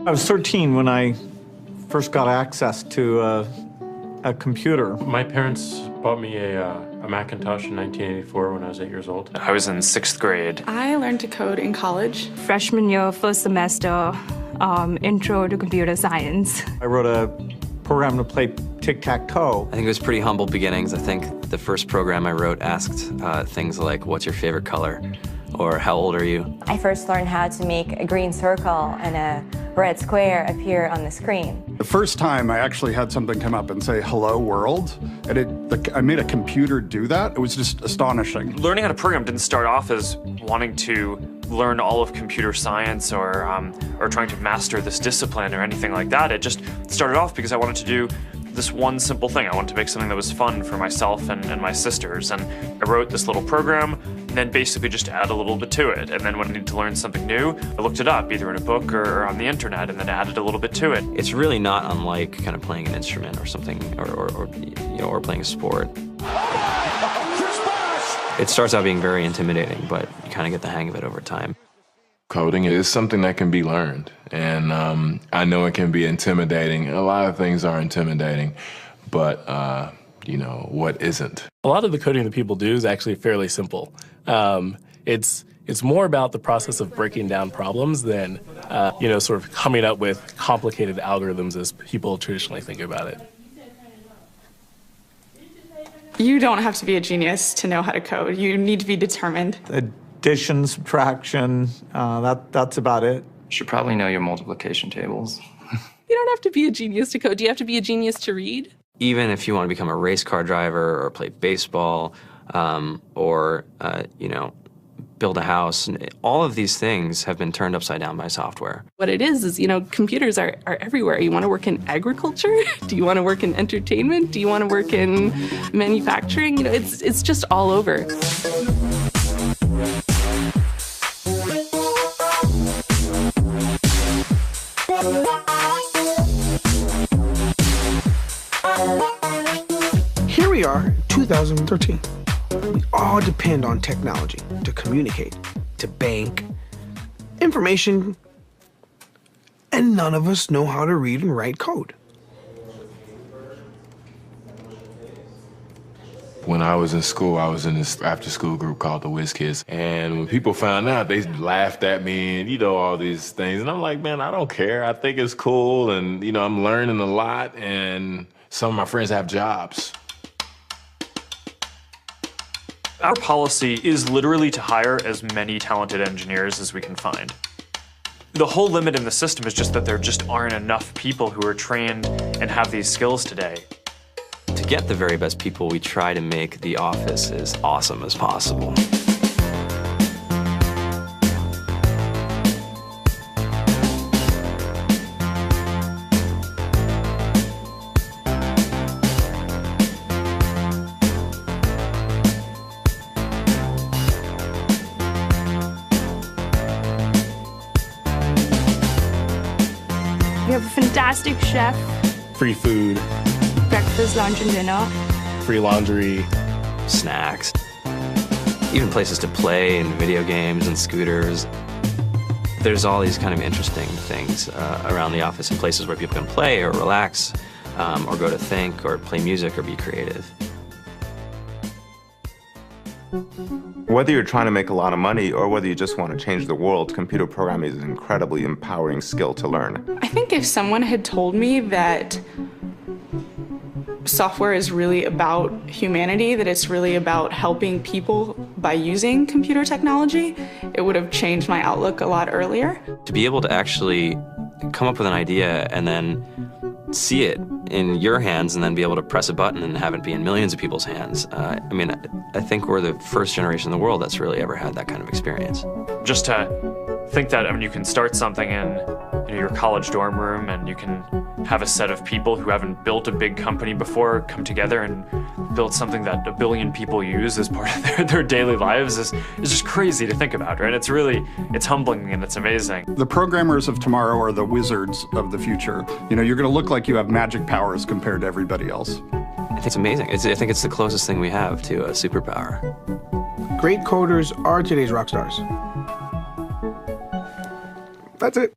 I was 13 when I first got access to a computer. My parents bought me a Macintosh in 1984 when I was 8 years old. I was in 6th grade. I learned to code in college. Freshman year, first semester, intro to computer science. I wrote a program to play tic-tac-toe. I think it was pretty humble beginnings. I think the first program I wrote asked things like, what's your favorite color? Or how old are you? I first learned how to make a green circle and a red square appear on the screen. The first time I actually had something come up and say, hello world, and I made a computer do that. It was just astonishing. Learning how to program didn't start off as wanting to learn all of computer science or trying to master this discipline or anything like that. It just started off because I wanted to do this one simple thing. I wanted to make something that was fun for myself and my sisters. And I wrote this little program and then basically just add a little bit to it. And then when I needed to learn something new, I looked it up either in a book or on the internet and then added a little bit to it. It's really not unlike kind of playing an instrument or something, or playing a sport. It starts out being very intimidating, but you kind of get the hang of it over time. Coding is something that can be learned, and I know it can be intimidating. A lot of things are intimidating, but what isn't? A lot of the coding that people do is actually fairly simple. It's more about the process of breaking down problems than, sort of coming up with complicated algorithms as people traditionally think about it. You don't have to be a genius to know how to code. You need to be determined. Addition, subtraction, that's about it. You should probably know your multiplication tables. You don't have to be a genius to code. Do you have to be a genius to read? Even if you want to become a race car driver or play baseball or build a house, all of these things have been turned upside down by software. What it is, computers are everywhere. You want to work in agriculture? Do you want to work in entertainment? Do you want to work in manufacturing? It's just all over. Here we are, 2013. We all depend on technology to communicate, to bank, information, and none of us know how to read and write code. When I was in school, I was in this after-school group called the Whiz Kids. And when people found out, they laughed at me and, all these things. And I'm like, man, I don't care. I think it's cool. And, I'm learning a lot. And some of my friends have jobs. Our policy is literally to hire as many talented engineers as we can find. The whole limit in the system is just that there just aren't enough people who are trained and have these skills today. To get the very best people, we try to make the office as awesome as possible. We have a fantastic chef. Free food, Breakfast, lunch, and dinner. free laundry, snacks, even places to play and video games and scooters. There's all these kind of interesting things around the office and places where people can play or relax or go to think or play music or be creative. Whether you're trying to make a lot of money or whether you just want to change the world, computer programming is an incredibly empowering skill to learn. I think if someone had told me that software is really about humanity, that it's really about helping people by using computer technology, it would have changed my outlook a lot earlier. To be able to actually come up with an idea and then see it in your hands and then be able to press a button and have it be in millions of people's hands. I think we're the first generation in the world that's really ever had that kind of experience. Just to think that you can start something in your college dorm room and you can have a set of people who haven't built a big company before come together and build something that 1 billion people use as part of their daily lives is just crazy to think about, right? It's humbling and it's amazing. The programmers of tomorrow are the wizards of the future. You're going to look like you have magic powers compared to everybody else. I think it's amazing. I think it's the closest thing we have to a superpower. Great coders are today's rock stars. That's it.